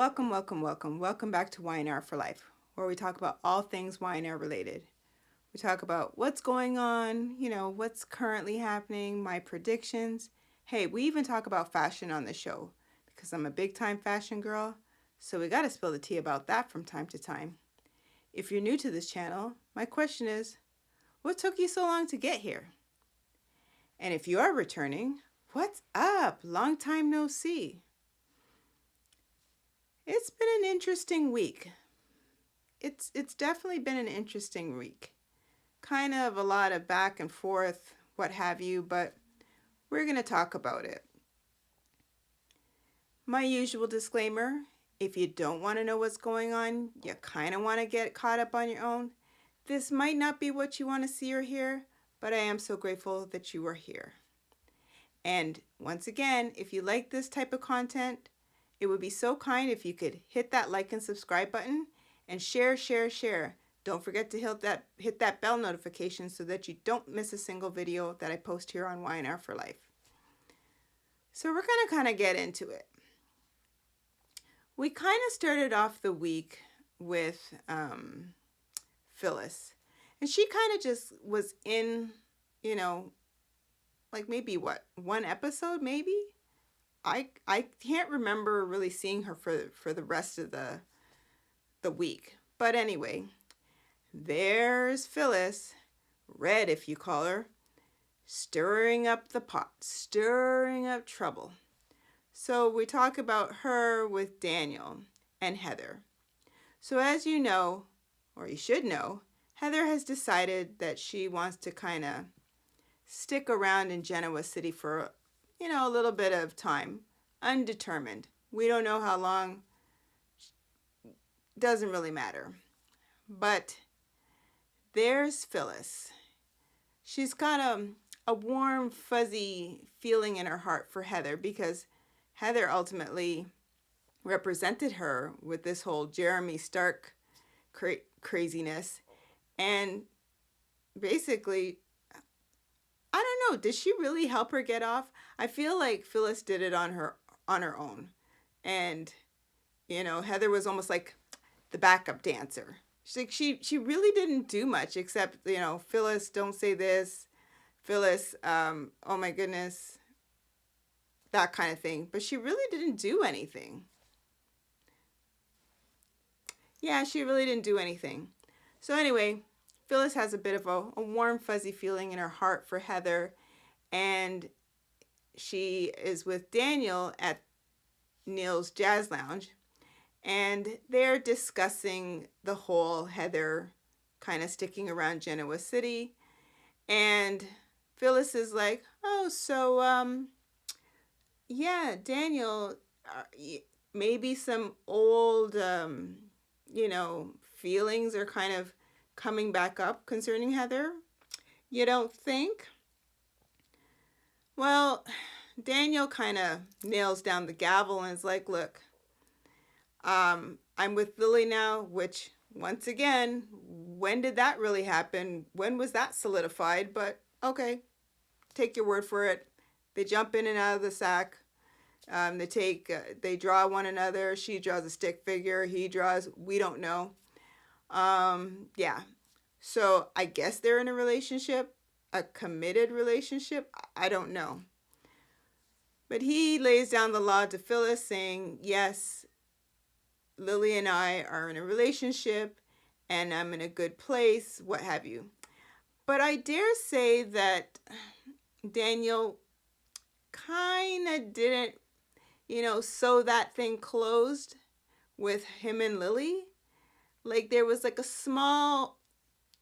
Welcome, welcome, welcome. Welcome back to Y&R For Life, where we talk about all things Y&R related. We talk about what's going on, what's currently happening, my predictions. Hey, we even talk about fashion on the show because I'm a big time fashion girl, so we got to spill the tea about that from time to time. If you're new to this channel, my question is, what took you so long to get here? And if you are returning, what's up? Long time no see. It's been an interesting week. It's definitely been an interesting week. Kind of a lot of back and forth, what have you, but we're going to talk about it. My usual disclaimer, if you don't want to know what's going on, you kind of want to get caught up on your own, this might not be what you want to see or hear, but I am so grateful that you are here. And once again, if you like this type of content, it would be so kind if you could hit that like and subscribe button and share. Don't forget to hit that bell notification so that you don't miss a single video that I post here on Y&R For Life. So we're going to kind of get into it. We kind of started off the week with Phyllis. And she kind of just was in, like maybe one episode maybe? I can't remember really seeing her for the rest of the week. But anyway, there's Phyllis, Red if you call her, stirring up the pot, stirring up trouble. So we talk about her with Daniel and Heather. So as you know, or you should know, Heather has decided that she wants to kind of stick around in Genoa City for a little bit of time, undetermined. We don't know how long, doesn't really matter. But there's Phyllis. She's got a warm, fuzzy feeling in her heart for Heather because Heather ultimately represented her with this whole Jeremy Stark craziness. And basically, I don't know, did she really help her get off? I feel like Phyllis did it on her own. And, Heather was almost like the backup dancer. She really didn't do much except, Phyllis, don't say this. Phyllis, oh my goodness. That kind of thing. But she really didn't do anything. Yeah, she really didn't do anything. So anyway, Phyllis has a bit of a warm, fuzzy feeling in her heart for Heather. And she is with Daniel at Neil's Jazz Lounge. And they're discussing the whole Heather kind of sticking around Genoa City. And Phyllis is like, oh, so, yeah, Daniel, maybe some old, feelings are kind of coming back up concerning Heather. You don't think? Well, Daniel kind of nails down the gavel and is like, look, I'm with Lily now, which once again, when did that really happen? When was that solidified? But okay, take your word for it. They jump in and out of the sack. They draw one another. She draws a stick figure. He draws, we don't know. Yeah. So I guess they're in a relationship, a committed relationship. I don't know. But he lays down the law to Phyllis saying, yes, Lily and I are in a relationship and I'm in a good place, what have you. But I dare say that Daniel kind of didn't, sew that thing closed with him and Lily. Like there was like a small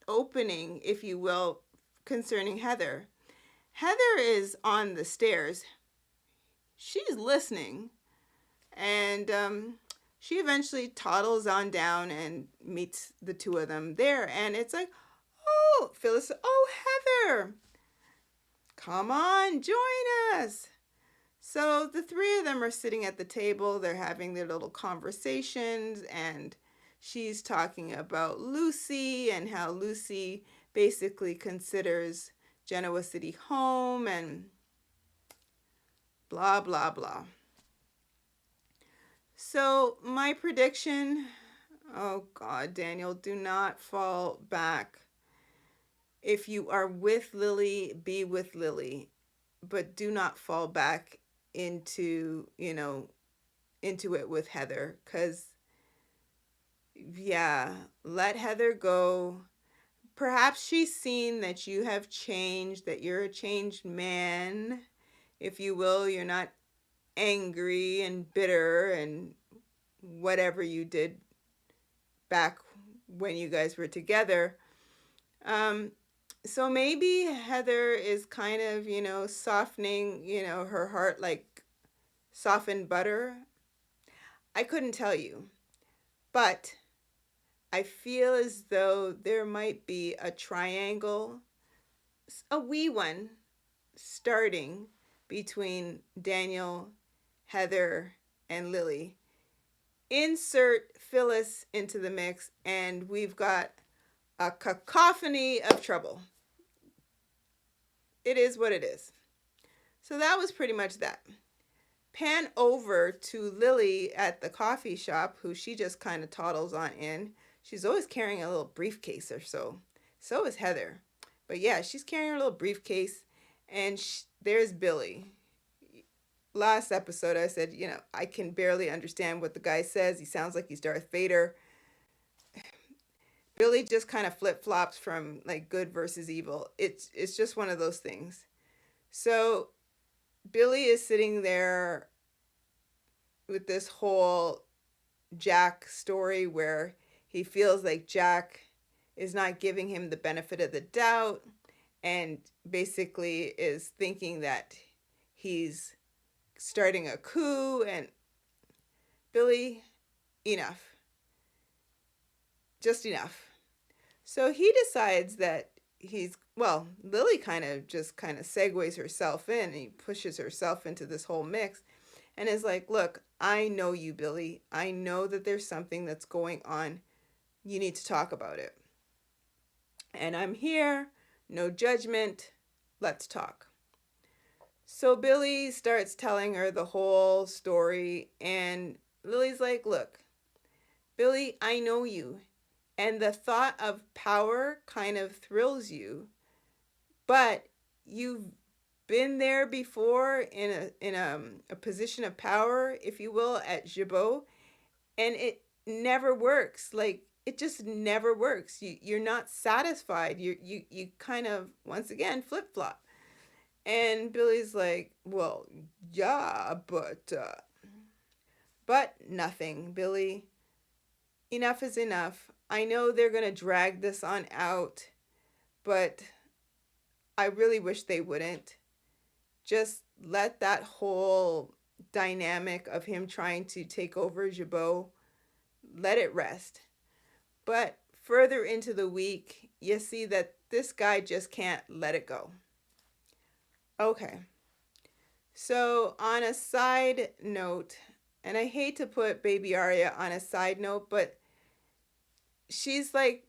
opening, if you will, concerning Heather. Heather is on the stairs. She's listening. And she eventually toddles on down and meets the two of them there. And it's like, oh, Phyllis, oh, Heather, come on, join us. So the three of them are sitting at the table. They're having their little conversations. And she's talking about Lucy and how Lucy basically considers Genoa City home and blah, blah, blah. So, my prediction, oh God, Daniel, do not fall back. If you are with Lily, be with Lily, but do not fall back into, into it with Heather. Because, yeah, let Heather go. Perhaps she's seen that you have changed, that you're a changed man, if you will. You're not angry and bitter and whatever you did back when you guys were together. Um, so maybe Heather is kind of, softening, her heart like softened butter. I couldn't tell you, but I feel as though there might be a triangle, a wee one, starting between Daniel, Heather, and Lily. Insert Phyllis into the mix, and we've got a cacophony of trouble. It is what it is. So that was pretty much that. Pan over to Lily at the coffee shop, who she just kind of toddles on in. She's always carrying a little briefcase or so. So is Heather. But yeah, she's carrying her little briefcase, and there's Billy. Last episode, I said, I can barely understand what the guy says. He sounds like he's Darth Vader. Billy just kind of flip flops from like good versus evil. It's just one of those things. So Billy is sitting there with this whole Jack story where he feels like Jack is not giving him the benefit of the doubt and basically is thinking that he's starting a coup. And Billy, enough. Just enough. So he decides that Lily kind of segues herself in, and he pushes herself into this whole mix and is like, look, I know you, Billy. I know that there's something that's going on. You need to talk about it. And I'm here, no judgment. Let's talk. So Billy starts telling her the whole story, and Lily's like, look, Billy, I know you. And the thought of power kind of thrills you, but you've been there before in a position of power, if you will, at Jabot, and it never works. Like, it just never works. You're not satisfied. You kind of, once again, flip flop. And Billy's like, well, yeah, but nothing, Billy. Enough is enough. I know they're going to drag this on out, but I really wish they wouldn't. Just let that whole dynamic of him trying to take over Jabot, let it rest. But further into the week, you see that this guy just can't let it go. Okay. So on a side note, and I hate to put baby Arya on a side note, but she's like,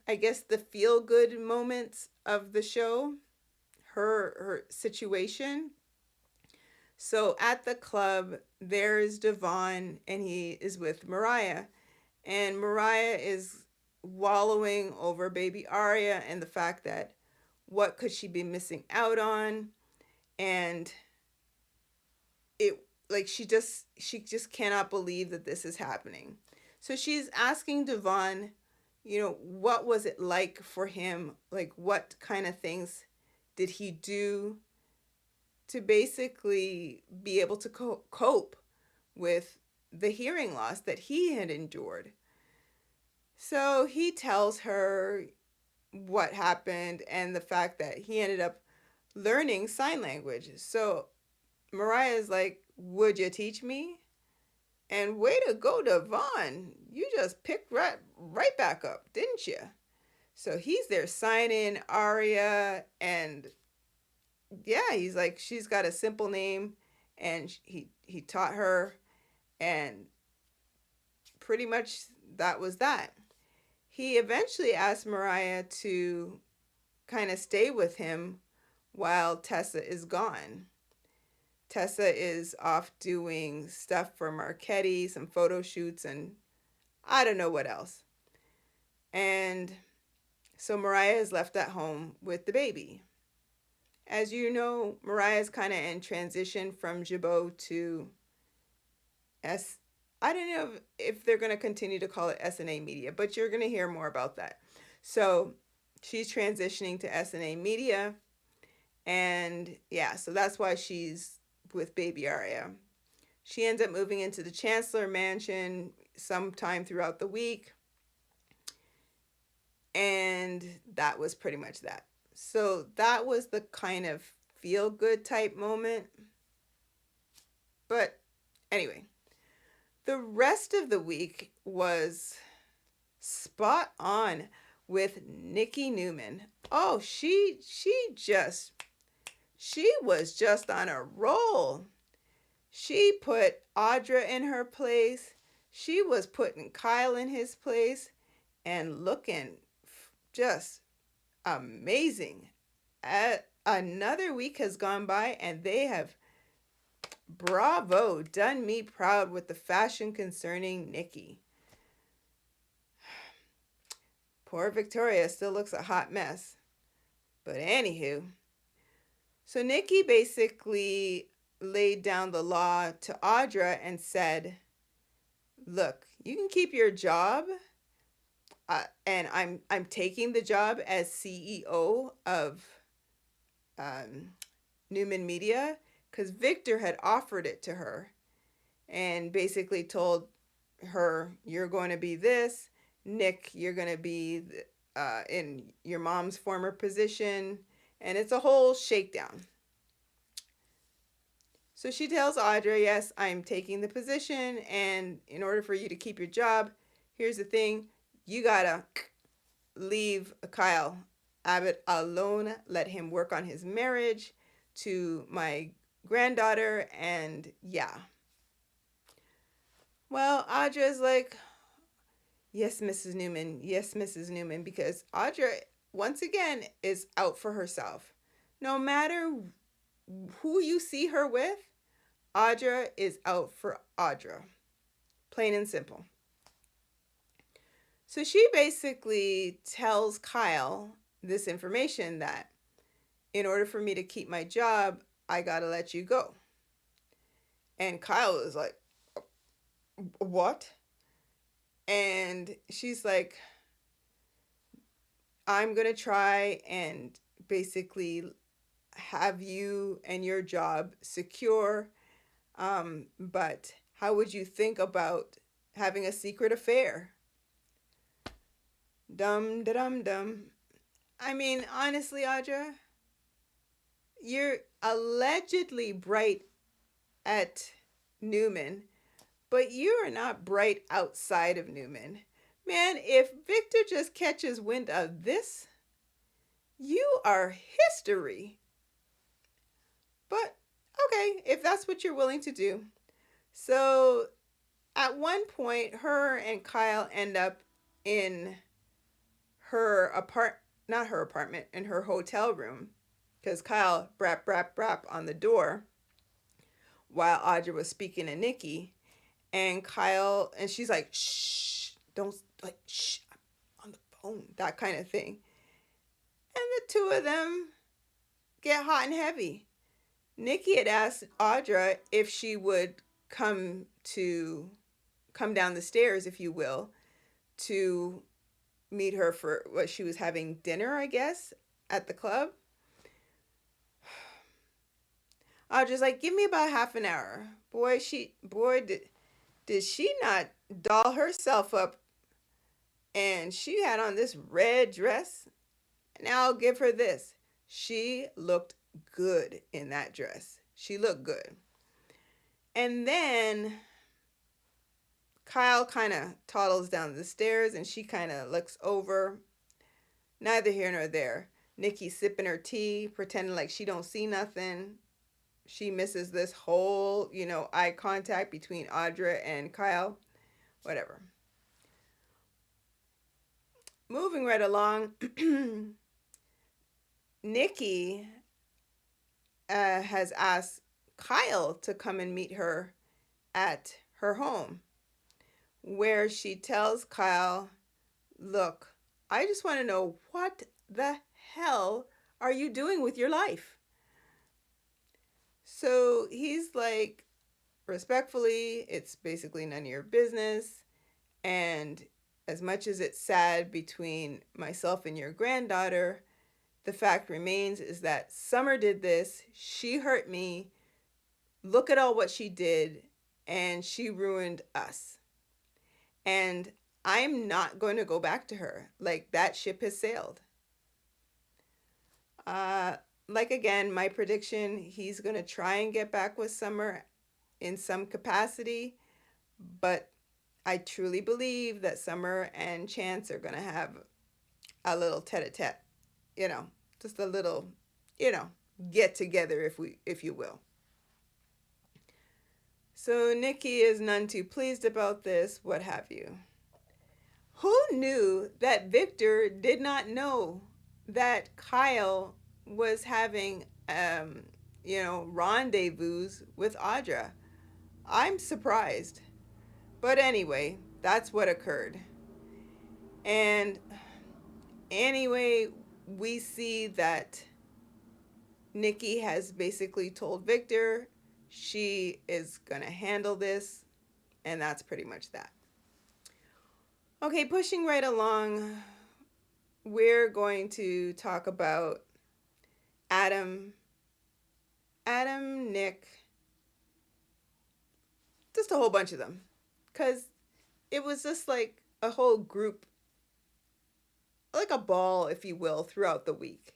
I guess, the feel-good moments of the show, her situation. So at the club, there's Devon, and he is with Mariah. And Mariah is wallowing over baby Arya and the fact that what could she be missing out on? And it, like, she just cannot believe that this is happening. So she's asking Devon, what was it like for him? Like, what kind of things did he do to basically be able to cope with the hearing loss that he had endured? So he tells her what happened and the fact that he ended up learning sign language. So Mariah's like, would you teach me? And way to go, Devon. You just picked right back up, didn't you? So he's there signing Arya, and yeah, he's like, she's got a simple name, and he taught her, and pretty much that was that. He eventually asked Mariah to kind of stay with him while Tessa is gone. Tessa is off doing stuff for Marchetti, some photo shoots, and I don't know what else. And so Mariah is left at home with the baby. As you know, Mariah's kind of in transition from Jabot to S. I don't know if they're going to continue to call it SNA Media, but you're going to hear more about that. So she's transitioning to SNA Media. And yeah, so that's why she's with baby Aria. She ends up moving into the Chancellor Mansion sometime throughout the week. And that was pretty much that. So that was the kind of feel good type moment. But anyway, the rest of the week was spot on with Nikki Newman. Oh, she was just on a roll. She put Audra in her place. She was putting Kyle in his place and looking just amazing. Another week has gone by and they have, bravo, done me proud with the fashion concerning Nikki. Poor Victoria still looks a hot mess. But anywho, so Nikki basically laid down the law to Audra and said, look, you can keep your job, and I'm taking the job as CEO of Newman Media, because Victor had offered it to her and basically told her, you're going to be this, Nick, you're going to be in your mom's former position, and it's a whole shakedown. So she tells Audra, yes, I'm taking the position, and in order for you to keep your job, here's the thing, you gotta leave Kyle Abbott alone, let him work on his marriage to my granddaughter, and yeah. Well, Audra's like, yes, Mrs. Newman, because Audra, once again, is out for herself. No matter who you see her with, Audra is out for Audra. Plain and simple. So she basically tells Kyle this information that in order for me to keep my job, I gotta let you go. And Kyle is like, what? And she's like, I'm gonna try and basically have you and your job secure, but how would you think about having a secret affair? Dum da dum dum. I mean, honestly, Audra, you're allegedly bright at Newman, but you are not bright outside of Newman. Man, if Victor just catches wind of this, you are history. But okay, if that's what you're willing to do. So at one point, her and Kyle end up in her in her hotel room, because Kyle brap brap brap on the door while Audra was speaking to Nikki, and she's like, shh, don't, like, shh, I'm on the phone, that kind of thing. And the two of them get hot and heavy. Nikki had asked Audra if she would come down the stairs, if you will, to meet her for what she was having dinner, I guess, at the club. Audra's like, give me about half an hour. Did she not doll herself up? And she had on this red dress. Now I'll give her this. She looked good in that dress. She looked good. And then Kyle kind of toddles down the stairs and she kind of looks over. Neither here nor there. Nikki's sipping her tea, pretending like she don't see nothing. She misses this whole, eye contact between Audra and Kyle. Whatever. Moving right along, Nikki has asked Kyle to come and meet her at her home, where she tells Kyle, look, I just want to know what the hell are you doing with your life? So he's like, respectfully, it's basically none of your business. And as much as it's sad between myself and your granddaughter, the fact remains is that Summer did this. She hurt me. Look at all what she did. And she ruined us. And I'm not going to go back to her. Like, that ship has sailed. Like, again, my prediction, he's going to try and get back with Summer in some capacity. But I truly believe that Summer and Chance are going to have a little tete-a-tete. You know, just a little, get together, if you will. So Nikki is none too pleased about this, what have you. Who knew that Victor did not know that Kyle was having, rendezvous with Audra? I'm surprised. But anyway, that's what occurred. And anyway, we see that Nikki has basically told Victor she is going to handle this, and that's pretty much that. Okay, pushing right along, we're going to talk about Adam, Nick, just a whole bunch of them, because it was just like a whole group, like a ball, if you will, throughout the week.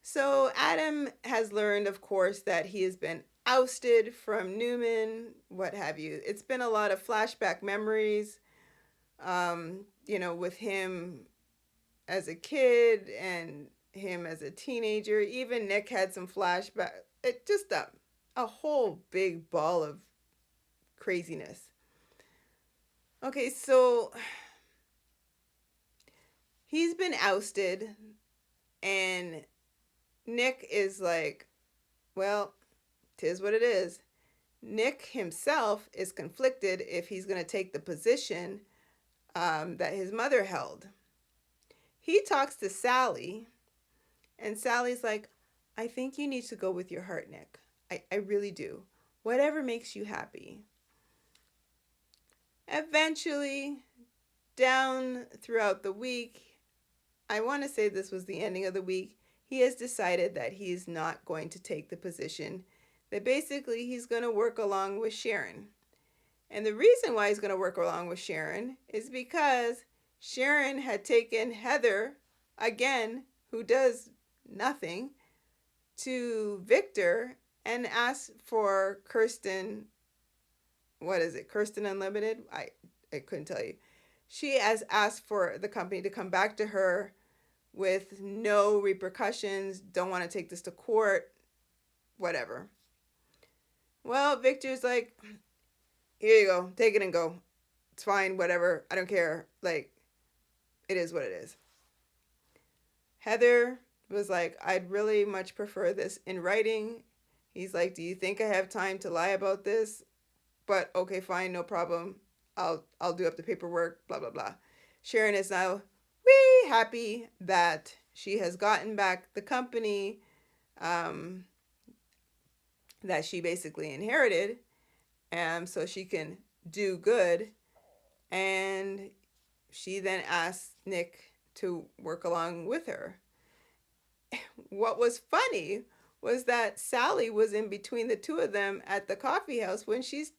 So Adam has learned, of course, that he has been ousted from Newman, what have you. It's been a lot of flashback memories, with him as a kid and him as a teenager. Even Nick had some flashback. It just a whole big ball of craziness. Okay, so he's been ousted, and Nick is like, well, 'tis what it is. Nick himself is conflicted if he's going to take the position that his mother held. He talks to Sally, and Sally's like, I think you need to go with your heart, Nick. I really do. Whatever makes you happy. Eventually, down throughout the week, I want to say this was the ending of the week, he has decided that he's not going to take the position, that basically he's going to work along with Sharon. And the reason why he's going to work along with Sharon is because Sharon had taken Heather, again, who does nothing, to Victor and asked for Kirsten, what is it, Kirsten Unlimited? I couldn't tell you. She has asked for the company to come back to her with no repercussions, don't want to take this to court, whatever. Well, Victor's like, here you go, take it and go. It's fine, whatever, I don't care. Like, it is what it is. Heather was like, I'd really much prefer this in writing. He's like, do you think I have time to lie about this? But okay, fine, no problem. I'll do up the paperwork, blah, blah, blah. Sharon is now happy that she has gotten back the company that she basically inherited, so she can do good. And she then asked Nick to work along with her. What was funny was that Sally was in between the two of them at the coffee house when Sharon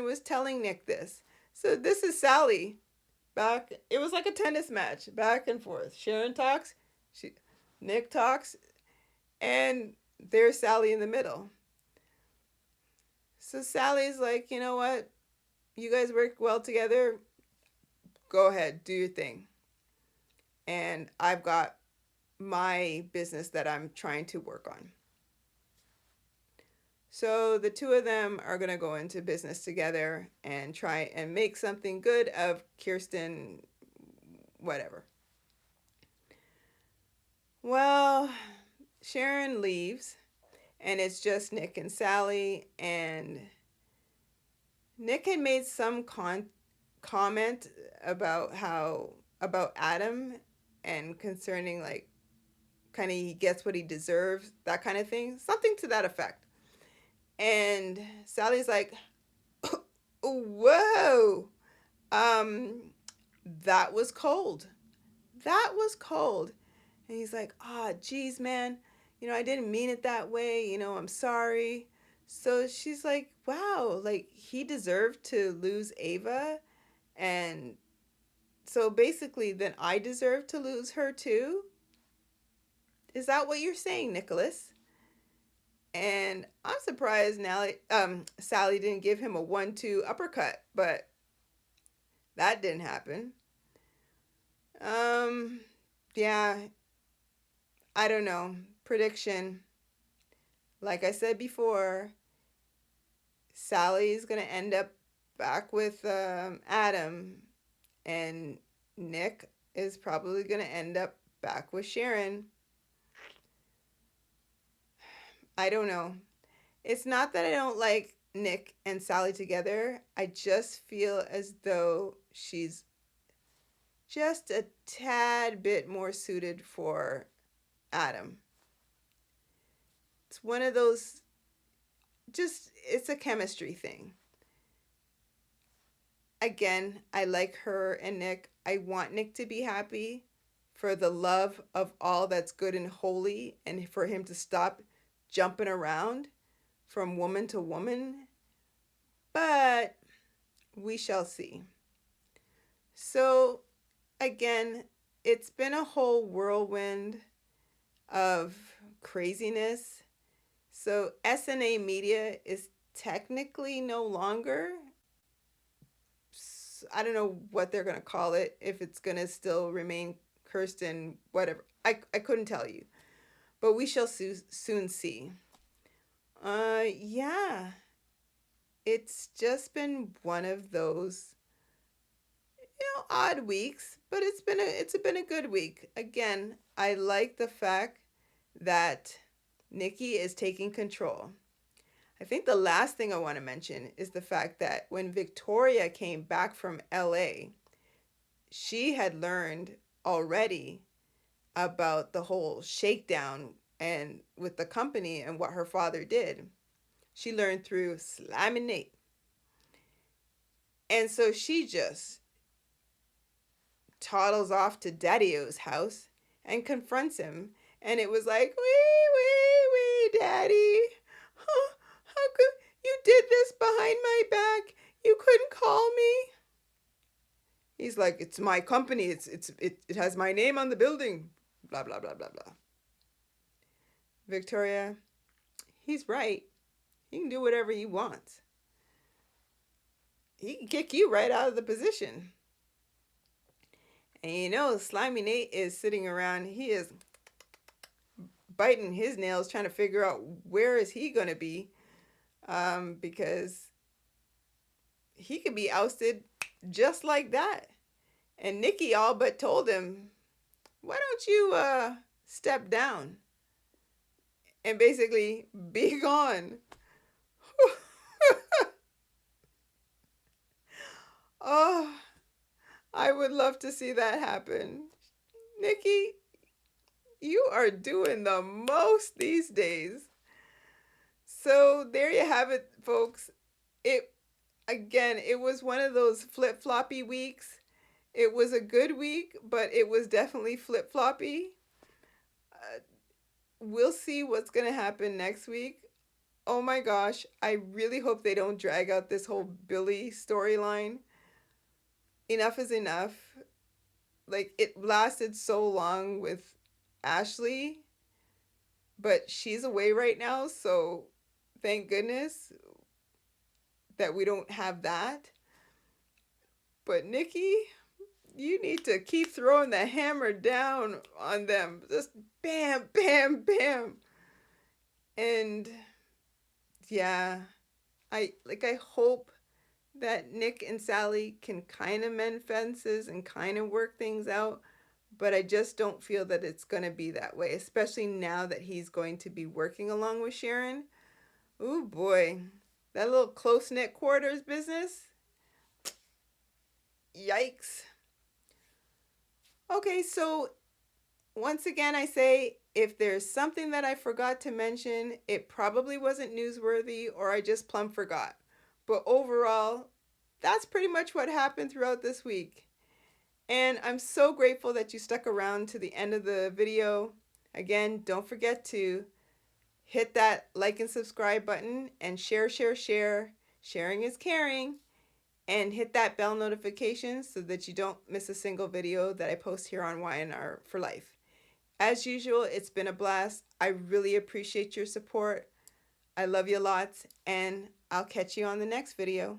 was telling Nick this. So this is Sally back. It was like a tennis match, back and forth. Sharon talks, Nick talks, and there's Sally in the middle. So Sally's like, you know what? You guys work well together. Go ahead, do your thing. And I've got my business that I'm trying to work on. So the two of them are going to go into business together and try and make something good of Kirsten, whatever. Well, Sharon leaves, and it's just Nick and Sally. And Nick had made some comment about about Adam, and concerning like kind of he gets what he deserves, that kind of thing, something to that effect. And Sally's like, whoa, um, that was cold. That was cold. And he's like, ah, oh, geez, man, I didn't mean it that way. I'm sorry. So she's like, wow, like he deserved to lose Ava. And so basically, then I deserve to lose her too. Is that what you're saying, Nicholas? And I'm surprised Sally didn't give him a 1-2 uppercut, but that didn't happen. Um, yeah, I don't know. Prediction. Like I said before, Sally's going to end up back with Adam, and Nick is probably going to end up back with Sharon. I don't know. It's not that I don't like Nick and Sally together. I just feel as though she's just a tad bit more suited for Adam. It's one of those, it's a chemistry thing. Again, I like her and Nick. I want Nick to be happy for the love of all that's good and holy, and for him to stop jumping around from woman to woman. But we shall see. So again, it's been a whole whirlwind of craziness. So SNA Media is technically no longer, I don't know what they're going to call it, if it's going to still remain Kirsten, whatever. I couldn't tell you. But we shall soon see. Yeah. It's just been one of those odd weeks, but it's been a good week. Again, I like the fact that Nikki is taking control. I think the last thing I want to mention is the fact that when Victoria came back from LA, she had learned already about the whole shakedown and with the company and what her father did. She learned through Slam and Nate. And so she just toddles off to Daddy-O's house and confronts him. And it was like, wee, Daddy. Huh, how could you did this behind my back? You couldn't call me. He's like, it's my company. It has my name on the building. Blah, blah, blah, blah, blah. Victoria, he's right. He can do whatever he wants. He can kick you right out of the position. And Slimy Nate is sitting around. He is biting his nails trying to figure out where is he going to be, because he could be ousted just like that. And Nikki all but told him, why don't you step down and basically be gone. Oh, I would love to see that happen. Nikki, you are doing the most these days. So there you have it, folks. It was one of those flip-floppy weeks. It was a good week, but it was definitely flip-floppy. We'll see what's going to happen next week. Oh my gosh, I really hope they don't drag out this whole Billy storyline. Enough is enough. Like, it lasted so long with Ashley, but she's away right now, so thank goodness that we don't have that. But Nikki, you need to keep throwing the hammer down on them. Just bam, bam, bam. And yeah, I hope that Nick and Sally can kind of mend fences and kind of work things out. but I just don't feel that it's going to be that way, especially now that he's going to be working along with Sharon. Ooh boy, that little close-knit quarters business. Yikes. Okay, so once again, I say if there's something that I forgot to mention, it probably wasn't newsworthy or I just plumb forgot. But overall, that's pretty much what happened throughout this week. And I'm so grateful that you stuck around to the end of the video. Again, don't forget to hit that like and subscribe button and share, share, share. Sharing is caring. And hit that bell notification so that you don't miss a single video that I post here on Y&R For Life. As usual, it's been a blast. I really appreciate your support. I love you lots, and I'll catch you on the next video.